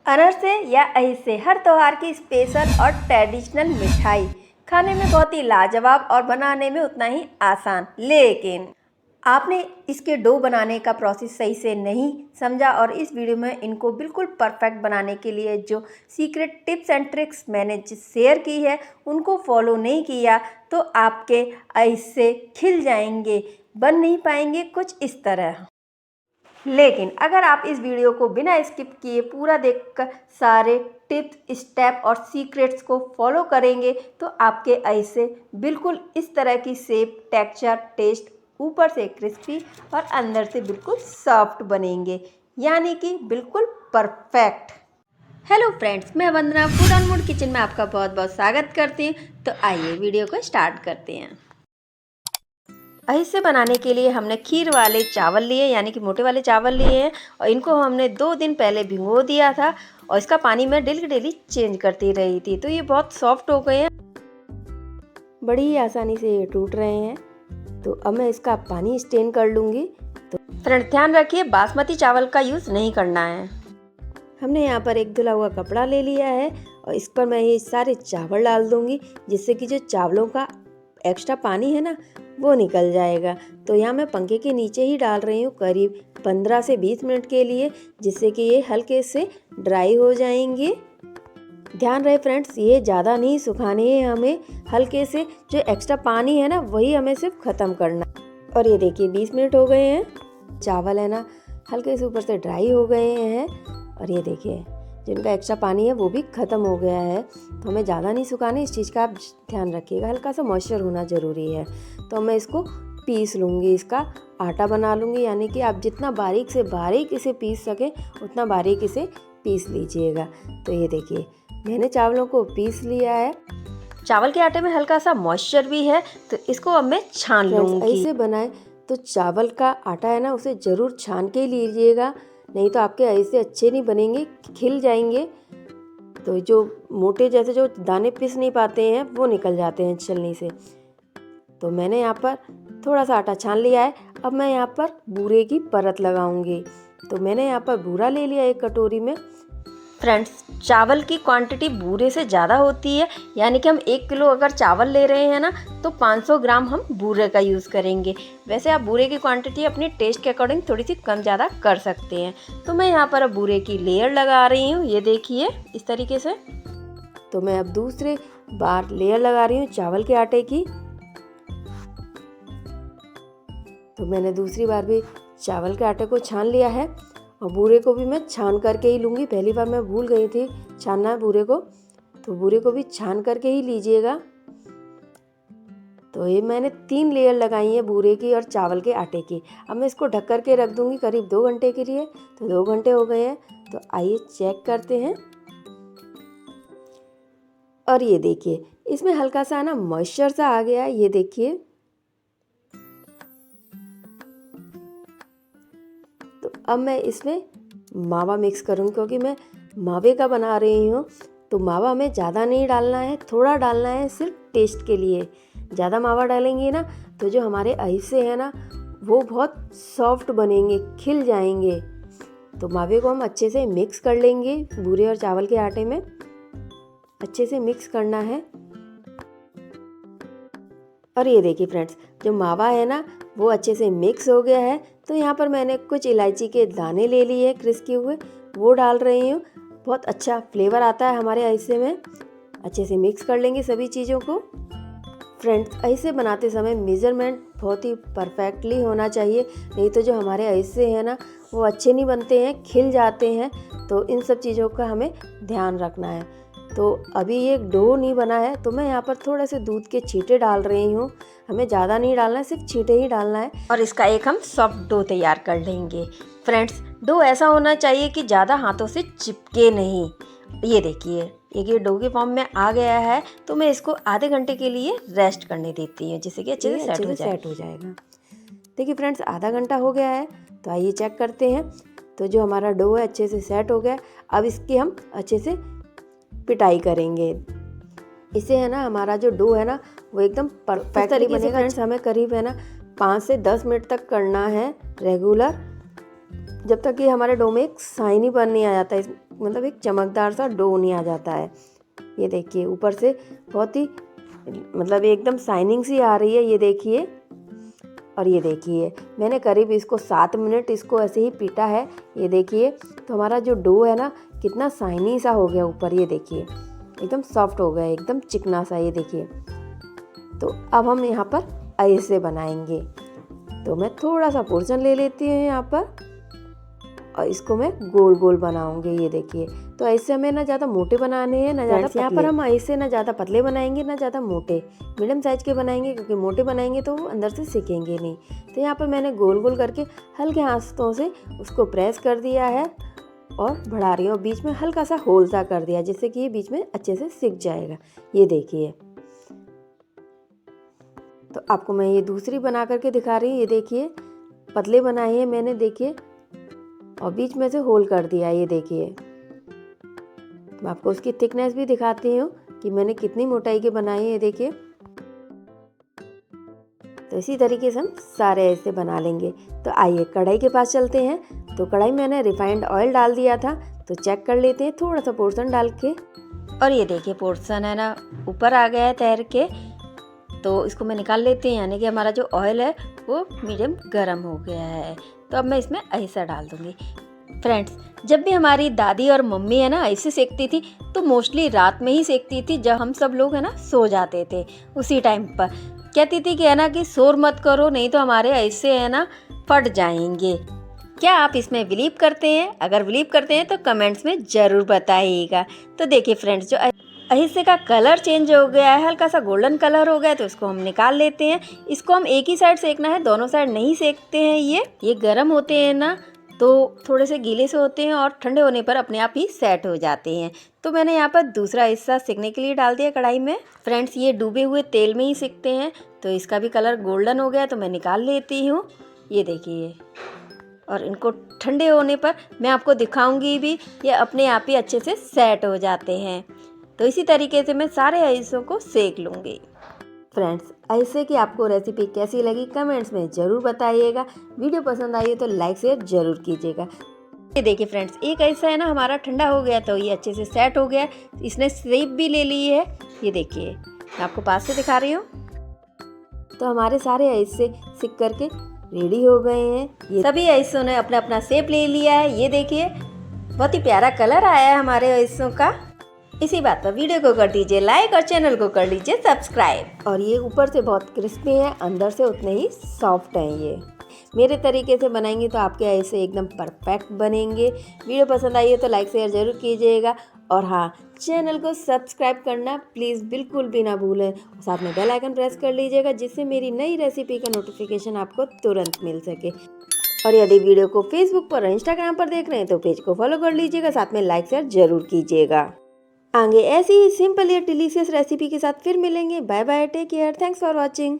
अनारसे या अहिसे हर त्योहार की स्पेशल और ट्रेडिशनल मिठाई, खाने में बहुत ही लाजवाब और बनाने में उतना ही आसान। लेकिन आपने इसके डो बनाने का प्रोसेस सही से नहीं समझा और इस वीडियो में इनको बिल्कुल परफेक्ट बनाने के लिए जो सीक्रेट टिप्स एंड ट्रिक्स मैंने शेयर की है उनको फॉलो नहीं किया तो आपके अहिसे खिल जाएंगे, बन नहीं पाएंगे कुछ इस तरह। लेकिन अगर आप इस वीडियो को बिना स्किप किए पूरा देखकर सारे टिप्स, स्टेप और सीक्रेट्स को फॉलो करेंगे तो आपके अहिसे बिल्कुल इस तरह की शेप, टेक्सचर, टेस्ट, ऊपर से क्रिस्पी और अंदर से बिल्कुल सॉफ्ट बनेंगे, यानी कि बिल्कुल परफेक्ट। हेलो फ्रेंड्स, मैं वंदना फूड एंड मूड किचन में आपका बहुत बहुत स्वागत करती हूँ। तो आइए वीडियो को स्टार्ट करते हैं। अहिसे बनाने के लिए हमने खीर वाले चावल लिए, यानी कि मोटे वाले चावल लिए हैं और इनको हमने 2 दिन पहले भिगो दिया था और इसका पानी मैं डेली चेंज करती रही थी। तो ये बहुत सॉफ्ट हो गए हैं, बड़ी ही आसानी से ये टूट रहे हैं। तो अब मैं इसका पानी स्टेन कर लूँगी। तो फ्रेंड ध्यान रखिए, बासमती चावल का यूज़ नहीं करना है। हमने यहाँ पर एक धुला हुआ कपड़ा ले लिया है और इस पर मैं ये सारे चावल डाल दूँगी, जिससे कि जो चावलों का एक्स्ट्रा पानी है ना वो निकल जाएगा। तो यहाँ मैं पंखे के नीचे ही डाल रही हूँ करीब 15 से 20 मिनट के लिए, जिससे कि ये हल्के से ड्राई हो जाएंगे। ध्यान रहे फ्रेंड्स, ये ज़्यादा नहीं सुखाने हैं हमें, हल्के से जो एक्स्ट्रा पानी है ना वही हमें सिर्फ ख़त्म करना। और ये देखिए 20 मिनट हो गए हैं, चावल है ना हल्के से ऊपर से ड्राई हो गए हैं और ये देखिए जिनका एक्स्ट्रा पानी है वो भी ख़त्म हो गया है। तो हमें ज़्यादा नहीं सुखाने, इस चीज़ का आप ध्यान रखिएगा, हल्का सा मॉइस्चर होना ज़रूरी है। तो मैं इसको पीस लूँगी, इसका आटा बना लूँगी, यानी कि आप जितना बारीक से बारीक इसे पीस सकें उतना बारीक इसे पीस लीजिएगा। तो ये देखिए मैंने चावलों को पीस लिया है। चावल के आटे में हल्का सा मॉइस्चर भी है, तो इसको अब मैं छान लूँगी। ऐसे बनाए तो चावल का आटा है ना उसे ज़रूर छान के ही लीजिएगा, नहीं तो आपके ऐसे अच्छे नहीं बनेंगे, खिल जाएंगे। तो जो मोटे जैसे जो दाने पिस नहीं पाते हैं वो निकल जाते हैं छलनी से। तो मैंने यहाँ पर थोड़ा सा आटा छान लिया है। अब मैं यहाँ पर बूरे की परत लगाऊंगी। तो मैंने यहाँ पर बूरा ले लिया एक कटोरी में। फ्रेंड्स चावल की क्वांटिटी बूरे से ज़्यादा होती है, यानी कि हम 1 किलो अगर चावल ले रहे हैं ना तो 500 ग्राम हम बूरे का यूज़ करेंगे। वैसे आप बूरे की क्वांटिटी अपने टेस्ट के अकॉर्डिंग थोड़ी सी कम ज़्यादा कर सकते हैं। तो मैं यहाँ पर अब बूरे की लेयर लगा रही हूँ, ये देखिए इस तरीके से। तो मैं अब दूसरे बार लेयर लगा रही हूँ चावल के आटे की। तो मैंने दूसरी बार भी चावल के आटे को छान लिया है और बूरे को भी मैं छान करके ही लूँगी। पहली बार मैं भूल गई थी छानना बूरे को, तो बूरे को भी छान करके ही लीजिएगा। तो ये मैंने 3 लेयर लगाई है बूरे की और चावल के आटे की। अब मैं इसको ढक करके रख दूँगी करीब 2 घंटे के लिए। तो 2 घंटे हो गए हैं, तो आइए चेक करते हैं। और ये देखिए इसमें हल्का सा ना मॉइस्चर सा आ गया है, ये देखिए। तो अब मैं इसमें मावा मिक्स करूँगी, क्योंकि मैं मावे का बना रही हूँ। तो मावा हमें ज़्यादा नहीं डालना है, थोड़ा डालना है सिर्फ टेस्ट के लिए। ज़्यादा मावा डालेंगे ना तो जो हमारे अहिसे हैं ना वो बहुत सॉफ्ट बनेंगे, खिल जाएंगे। तो मावे को हम अच्छे से मिक्स कर लेंगे, बूरे और चावल के आटे में अच्छे से मिक्स करना है। और ये देखिए फ्रेंड्स, जो मावा है ना वो अच्छे से मिक्स हो गया है। तो यहाँ पर मैंने कुछ इलायची के दाने ले लिए क्रिस्प किए हुए, वो डाल रही हूँ। बहुत अच्छा फ्लेवर आता है हमारे अहिसे में। अच्छे से मिक्स कर लेंगे सभी चीज़ों को। फ्रेंड्स अहिसे बनाते समय मेज़रमेंट बहुत ही परफेक्टली होना चाहिए, नहीं तो जो हमारे अहिसे हैं ना वो अच्छे नहीं बनते हैं, खिल जाते हैं। तो इन सब चीज़ों का हमें ध्यान रखना है। तो अभी ये डो नहीं बना है, तो मैं यहाँ पर थोड़े से दूध के छींटे डाल रही हूँ। हमें ज़्यादा नहीं डालना है, सिर्फ छींटे ही डालना है और इसका एक हम सॉफ्ट डो तैयार कर लेंगे। फ्रेंड्स डो ऐसा होना चाहिए कि ज़्यादा हाथों से चिपके नहीं। ये देखिए ये डो के फॉर्म में आ गया है। तो मैं इसको आधे घंटे के लिए रेस्ट करने देती हूँ, जिससे कि अच्छे से सेट हो जाएगा। देखिए फ्रेंड्स आधा घंटा हो गया है, तो आइए चेक करते हैं। तो जो हमारा डो है अच्छे से सेट हो गया। अब इसकी हम अच्छे से पिटाई करेंगे। इसे है ना हमारा जो डो है ना वो एकदम परफेक्ट बनेगा। फ्रेंड्स हमें करीब है ना 5 से 10 मिनट तक करना है रेगुलर, जब तक कि हमारे डो में एक शाइनी बन नहीं आ जाता है। मतलब एक चमकदार सा डो नहीं आ जाता है। ये देखिए ऊपर से बहुत ही मतलब एकदम शाइनिंग सी आ रही है, ये देखिए। और ये देखिए मैंने करीब इसको 7 मिनट इसको ऐसे ही पीटा है। ये देखिए तो हमारा जो डो है ना कितना शाइनी सा हो गया ऊपर, ये देखिए एकदम सॉफ्ट हो गया, एकदम चिकना सा। ये देखिए तो अब हम यहाँ पर ऐसे बनाएंगे। तो मैं थोड़ा सा पोर्शन ले लेती हूँ यहाँ पर और इसको मैं गोल गोल बनाऊंगी। ये देखिए तो ऐसे हमें ना ज़्यादा मोटे बनाने हैं ना ज़्यादा पतले। यहाँ पर हम ऐसे ना ज़्यादा पतले बनाएंगे ना ज़्यादा मोटे, मीडियम साइज के बनाएंगे, क्योंकि मोटे बनाएंगे तो वो अंदर से सिकेंगे नहीं। तो यहाँ पर मैंने गोल गोल करके हल्के हाथों से उसको प्रेस कर दिया है और बढ़ा रही हूँ। बीच में हल्का सा होल सा कर दिया जिससे कि ये बीच में अच्छे से सिक जाएगा। ये देखिए तो आपको मैं ये दूसरी बना करके दिखा रही हूँ। ये देखिए पतले बनाए हैं मैंने, देखिए, और बीच में से होल कर दिया। ये देखिए मैं आपको उसकी थिकनेस भी दिखाती हूँ कि मैंने कितनी मोटाई के बनाए हैं। ये देखिए तो इसी तरीके से हम सारे ऐसे बना लेंगे। तो आइए कढ़ाई के पास चलते हैं। तो कढ़ाई में मैंने रिफाइंड ऑयल डाल दिया था, तो चेक कर लेते हैं थोड़ा सा पोर्शन डाल के। और ये देखिए पोर्शन है ना ऊपर आ गया है तैर के, तो इसको मैं निकाल लेते हैं। यानी कि हमारा जो ऑयल है वो मीडियम गर्म हो गया है। तो अब मैं इसमें ऐसा डाल दूँगी। फ्रेंड्स, जब भी हमारी दादी और मम्मी है ना ऐसे सेकती थी तो मोस्टली रात में ही सेकती थी, जब हम सब लोग है ना सो जाते थे। उसी टाइम पर कहती थी कि है ना कि शोर मत करो, नहीं तो हमारे ऐसे है ना फट जाएंगे। क्या आप इसमें बिलीव करते हैं? अगर बिलीव करते हैं तो कमेंट्स में ज़रूर बताइएगा। तो देखिए फ्रेंड्स, जो अहिसे का कलर चेंज हो गया है, हल्का सा गोल्डन कलर हो गया है, तो इसको हम निकाल लेते हैं। इसको हम एक ही साइड सेकना है, दोनों साइड नहीं सेकते हैं। ये गर्म होते हैं ना तो थोड़े से गीले से होते हैं और ठंडे होने पर अपने आप ही सेट हो जाते हैं। तो मैंने यहाँ पर दूसरा हिस्सा सेकने के लिए डाल दिया कढ़ाई में। फ्रेंड्स, ये डूबे हुए तेल में ही सेकते हैं, तो इसका भी कलर गोल्डन हो गया, तो मैं निकाल लेती हूँ। ये देखिए, और इनको ठंडे होने पर मैं आपको दिखाऊंगी भी, ये अपने आप ही अच्छे से सेट हो जाते हैं। तो इसी तरीके से मैं सारे अहिसों को सेक लूँगी। फ्रेंड्स, ऐसे कि आपको रेसिपी कैसी लगी कमेंट्स में ज़रूर बताइएगा। वीडियो पसंद आई हो तो लाइक शेयर ज़रूर कीजिएगा। ये देखिए फ्रेंड्स, एक ऐसा है ना हमारा ठंडा हो गया, तो ये अच्छे से सेट हो गया, इसने शेप भी ले ली है। ये देखिए मैं आपको पास से दिखा रही हूँ। तो हमारे सारे ऐसे सिक करके रेडी हो गए हैं। ये सभी ऐसों ने अपना अपना शेप ले लिया है। ये देखिए बहुत ही प्यारा कलर आया है हमारे ऐसों का। इसी बात पर वीडियो को कर दीजिए लाइक और चैनल को कर लीजिए सब्सक्राइब। और ये ऊपर से बहुत क्रिस्पी है, अंदर से उतने ही सॉफ्ट हैं। ये मेरे तरीके से बनाएंगे तो आपके ऐसे एकदम परफेक्ट बनेंगे। वीडियो पसंद आई है तो लाइक शेयर ज़रूर कीजिएगा। और हाँ, चैनल को सब्सक्राइब करना प्लीज़ बिल्कुल भी ना भूलें। साथ में बेल आइकन प्रेस कर लीजिएगा, जिससे मेरी नई रेसिपी का नोटिफिकेशन आपको तुरंत मिल सके। और यदि वीडियो को फेसबुक पर और इंस्टाग्राम पर देख रहे हैं तो पेज को फॉलो कर लीजिएगा, साथ में लाइक शेयर ज़रूर कीजिएगा। आगे ऐसी ही सिंपल या डिलीशियस रेसिपी के साथ फिर मिलेंगे। Bye bye, take care, thanks for watching.